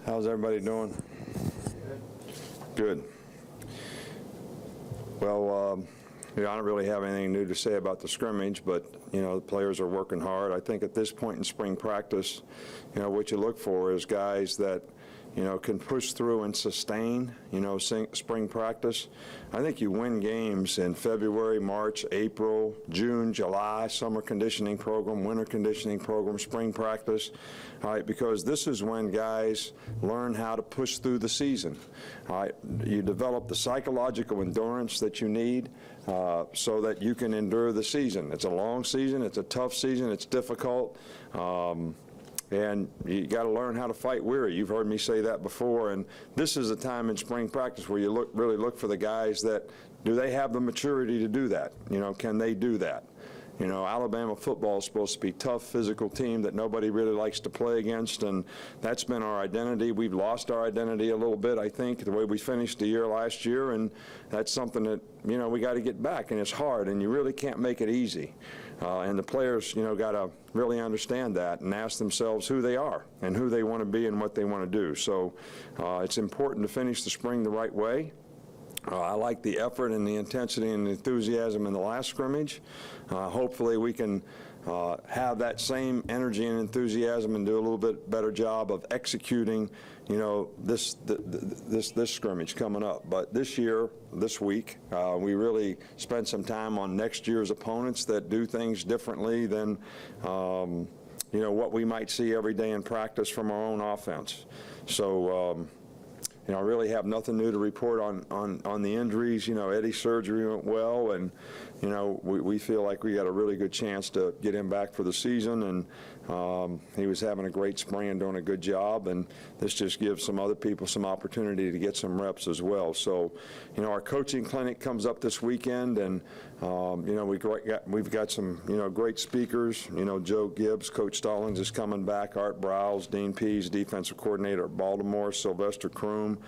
How's everybody doing? Good. Well, I don't really have anything new to say about the scrimmage, but, the players are working hard. I think at this point in spring practice, what you look for is guys that, can push through and sustain, spring practice. I think you win games in February, March, April, June, July, summer conditioning program, winter conditioning program, spring practice, all right, because this is when guys learn how to push through the season. All right, you develop the psychological endurance that you need so that you can endure the season. It's a long season, it's a tough season, it's difficult. And you got to learn how to fight weary. You've heard me say that before. And this is a time in spring practice where you really look for the guys that, do they have the maturity to do that? Can they do that? Alabama football is supposed to be a tough, physical team that nobody really likes to play against, and that's been our identity. We've lost our identity a little bit, I think, the way we finished the year last year, and that's something that, we got to get back, and it's hard, and you really can't make it easy. And the players, got to really understand that and ask themselves who they are and who they want to be and what they want to do. So it's important to finish the spring the right way. I like the effort and the intensity and the enthusiasm in the last scrimmage. Hopefully we can have that same energy and enthusiasm and do a little bit better job of executing, this scrimmage coming up. But this year, this week, we really spent some time on next year's opponents that do things differently than, what we might see every day in practice from our own offense. So, I really have nothing new to report on the injuries. Eddie's surgery went well, and, we feel like we got a really good chance to get him back for the season, and he was having a great spring and doing a good job, and this just gives some other people some opportunity to get some reps as well. So, our coaching clinic comes up this weekend, and, we've got some, great speakers. Joe Gibbs, Coach Stallings is coming back, Art Browse, Dean Pease, defensive coordinator at Baltimore, Sylvester Kroom.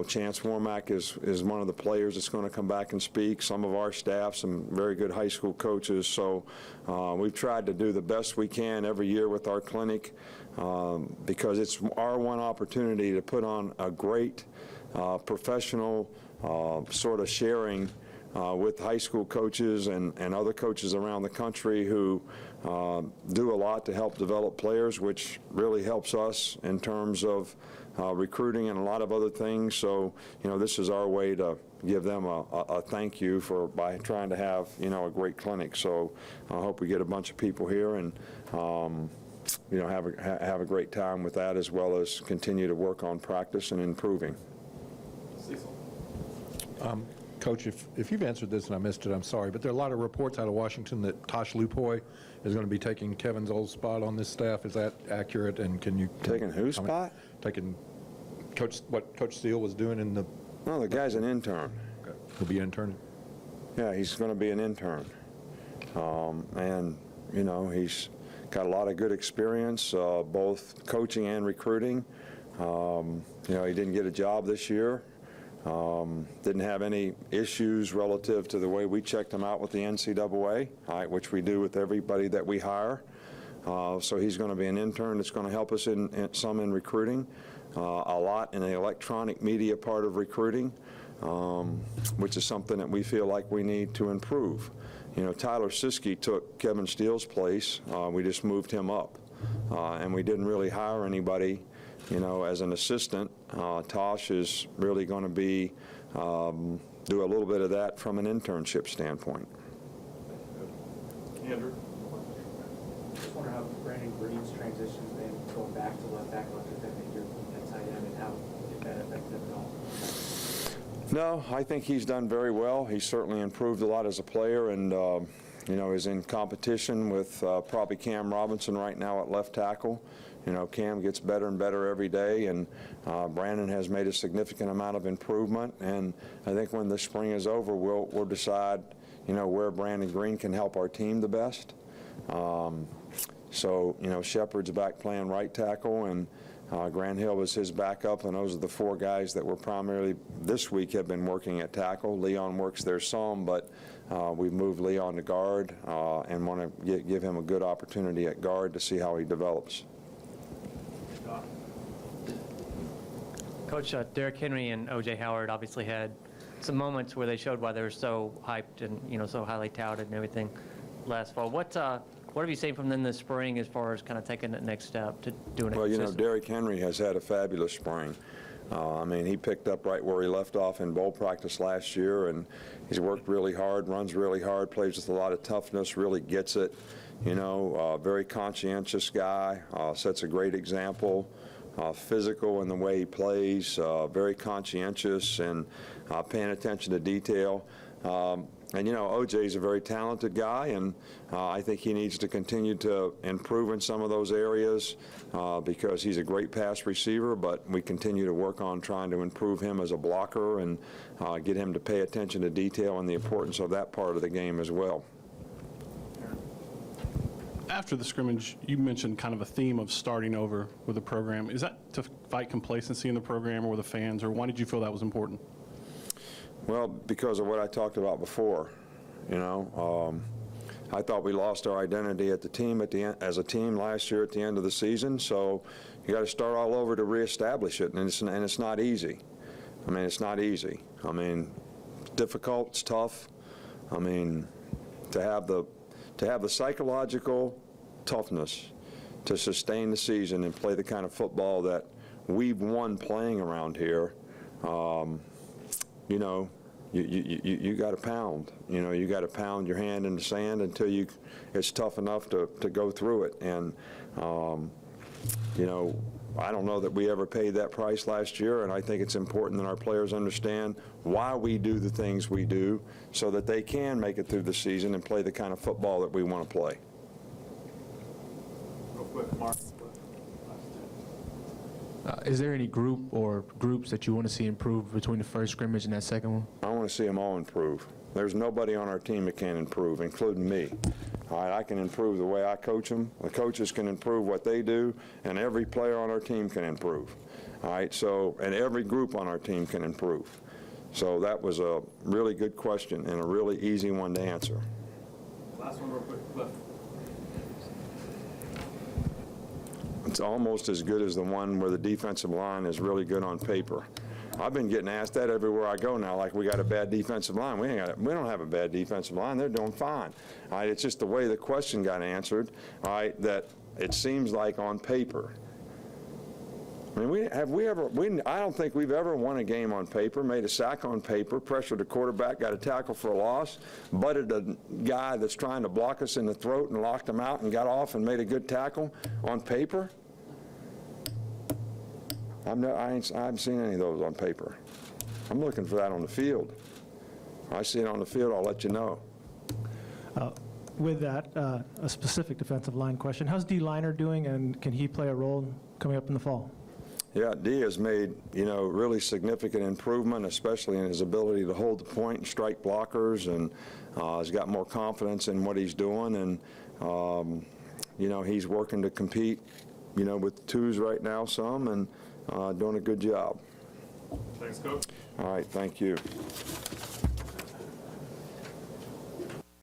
Chance Warmack is one of the players that's going to come back and speak. Some of our staff, some very good high school coaches. So we've tried to do the best we can every year with our clinic because it's our one opportunity to put on a great professional sort of sharing with high school coaches and other coaches around the country who do a lot to help develop players, which really helps us in terms of recruiting and a lot of other things. So, this is our way to give them a thank you by trying to have, a great clinic. So I hope we get a bunch of people here and, have a great time with that, as well as continue to work on practice and improving. Coach, if you've answered this and I missed it, I'm sorry, but there are a lot of reports out of Washington that Tosh Lupoy is going to be taking Kevin's old spot on this staff. Is that accurate? And can you taking whose spot? Taking what Coach Steele was doing in the. No, the guy's an intern. Okay. He'll be interning. Yeah, he's going to be an intern, and he's got a lot of good experience, both coaching and recruiting. He didn't get a job this year. Didn't have any issues relative to the way we checked him out with the NCAA, which we do with everybody that we hire. So he's going to be an intern that's going to help us in recruiting, a lot in the electronic media part of recruiting, which is something that we feel like we need to improve. Tyler Siskey took Kevin Steele's place. We just moved him up, and we didn't really hire anybody as an assistant. Tosh is really going to be do a little bit of that from an internship standpoint. Andrew? I just wonder how Brandon Green's transition's been going back to left tackle after that major at tight end, and how if that affected him at all. No, I think he's done very well. He's certainly improved a lot as a player, and is in competition with probably Cam Robinson right now at left tackle. Cam gets better and better every day, and Brandon has made a significant amount of improvement. And I think when the spring is over, we'll decide, where Brandon Green can help our team the best. So, Shepard's back playing right tackle, and Grant Hill was his backup, and those are the four guys that were primarily this week have been working at tackle. Leon works there some, but We've moved Leon to guard and want to give him a good opportunity at guard to see how he develops. Coach, Derrick Henry and O.J. Howard obviously had some moments where they showed why they were so hyped and, so highly touted and everything last fall. What have you seen from them this spring as far as kind of taking that next step to doing it Well, consistently? Derrick Henry has had a fabulous spring. He picked up right where he left off in bowl practice last year, and he's worked really hard, runs really hard, plays with a lot of toughness, really gets it. Very conscientious guy, sets a great example. Physical in the way he plays, very conscientious and paying attention to detail. O.J. is a very talented guy, and I think he needs to continue to improve in some of those areas because he's a great pass receiver, but we continue to work on trying to improve him as a blocker and get him to pay attention to detail and the importance of that part of the game as well. After the scrimmage, you mentioned kind of a theme of starting over with the program. Is that to fight complacency in the program or with the fans, or why did you feel that was important? Well, because of what I talked about before. I thought we lost our identity at the team as a team last year at the end of the season, so you got to start all over to reestablish it, and it's not easy. It's not easy. Difficult, it's tough. To have the psychological toughness to sustain the season and play the kind of football that we've won playing around here, you got to pound. You got to pound your hand in the sand until it's tough enough to go through it. And I don't know that we ever paid that price last year, and I think it's important that our players understand why we do the things we do so that they can make it through the season and play the kind of football that we want to play. Real quick, Mark. Is there any group or groups that you want to see improve between the first scrimmage and that second one? I want to see them all improve. There's nobody on our team that can improve, including me. All right, I can improve the way I coach them. The coaches can improve what they do, and every player on our team can improve. All right, and every group on our team can improve. So that was a really good question and a really easy one to answer. Last one real quick, Cliff. It's almost as good as the one where the defensive line is really good on paper. I've been getting asked that everywhere I go now, like we got a bad defensive line. We don't have a bad defensive line. They're doing fine. All right, it's just the way the question got answered, all right, that it seems like on paper. I don't think we've ever won a game on paper, made a sack on paper, pressured a quarterback, got a tackle for a loss, butted a guy that's trying to block us in the throat and locked him out and got off and made a good tackle on paper. I haven't seen any of those on paper. I'm looking for that on the field. If I see it on the field, I'll let you know. With that, a specific defensive line question. How's D. Liner doing, and can he play a role coming up in the fall? Yeah, D has made, really significant improvement, especially in his ability to hold the point and strike blockers, and has got more confidence in what he's doing, and, he's working to compete, with twos right now some, and doing a good job. Thanks, Coach. All right, thank you.